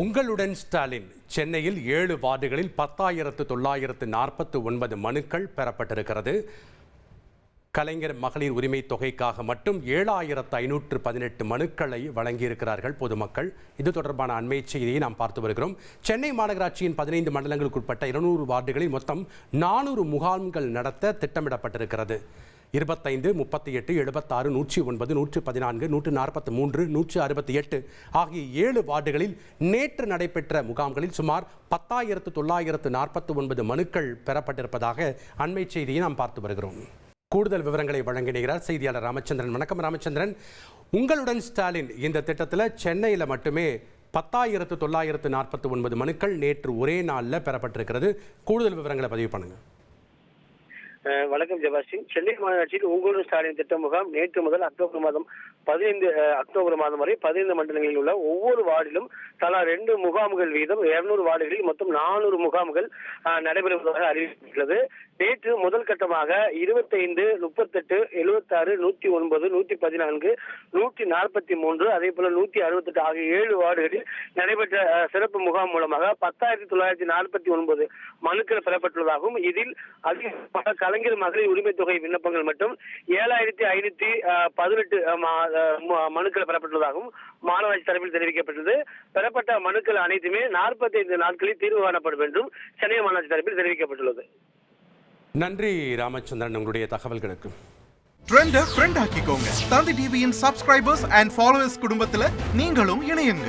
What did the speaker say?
உங்களுடன் ஸ்டாலின் சென்னையில் 7 வார்டுகளில் 10,949 மனுக்கள் பெறப்பட்டிருக்கிறது. கலைஞர் மகளிர் உரிமை தொகைக்காக மட்டும் 7,518 மனுக்களை வழங்கியிருக்கிறார்கள் பொதுமக்கள். இது தொடர்பான அண்மை செய்தியை நாம் பார்த்து வருகிறோம். சென்னை மாநகராட்சியின் 15 மண்டலங்களுக்குட்பட்ட 200 வார்டுகளில் மொத்தம் 400 முகாம்கள் நடத்த திட்டமிடப்பட்டிருக்கிறது. 25, 38, 76, 109, 114, 143, 168 ஆகிய 7 வார்டுகளில் நேற்று நடைபெற்ற முகாம்களில் சுமார் 10,949 மனுக்கள் பெறப்பட்டிருப்பதாக அண்மை செய்தியை நாம் பார்த்து வருகிறோம். கூடுதல் விவரங்களை வழங்குகிறார் செய்தியாளர் ராமச்சந்திரன். வணக்கம் ராமச்சந்திரன். உங்களுடன் ஸ்டாலின் இந்த திட்டத்தில் சென்னையில் மட்டுமே 10,949 மனுக்கள் நேற்று ஒரே நாளில் பெறப்பட்டிருக்கிறது. கூடுதல் விவரங்களை பதிவு பண்ணுங்க. வணக்கம் ஜெபாஸ்டின். சென்னை மாநகராட்சியில் உங்களுடன் ஸ்டாலின் திட்ட முகாம் நேற்று முதல் அக்டோபர் மாதம் வரை 15 மண்டலங்களில் உள்ள ஒவ்வொரு வார்டிலும் தலா 2 முகாம்கள் வீதம் 200 வார்டுகளில் மொத்தம் 400 முகாம்கள் நடைபெறுவதாக அறிவிக்கப்பட்டுள்ளது. நேற்று முதல் கட்டமாக 25, 38, 76, 109, 114, 143 அதே போல 168 ஆகிய 7 வார்டுகளில் நடைபெற்ற சிறப்பு முகாம் மூலமாக 10,949 மனுக்கள் பெறப்பட்டுள்ளதாகவும் இதில் அதிகமாக கலைஞர் மகளிர் உரிமை தொகை விண்ணப்பங்கள் மட்டும் 7,518 மனுக்கள் பெறப்பட்டுள்ளதாகவும் மாநகராட்சி தரப்பில் தெரிவிக்கப்பட்டது. பெறப்பட்ட மனுக்கள் அனைத்துமே 45 நாட்களில் தீர்வு காணப்படும் என்றும் சென்னை மாநகராட்சி தரப்பில் தெரிவிக்கப்பட்டுள்ளது. நன்றி ராமச்சந்திரன், உங்களுடைய தகவல்களுக்கு. ட்ரெண்டை ஃப்ரெண்ட் ஆக்கிக்கோங்க. தந்தி டிவியின் சப்ஸ்கிரைபர்ஸ் அண்ட் ஃபாலோவர்ஸ் குடும்பத்தில் நீங்களும் இணையுங்க.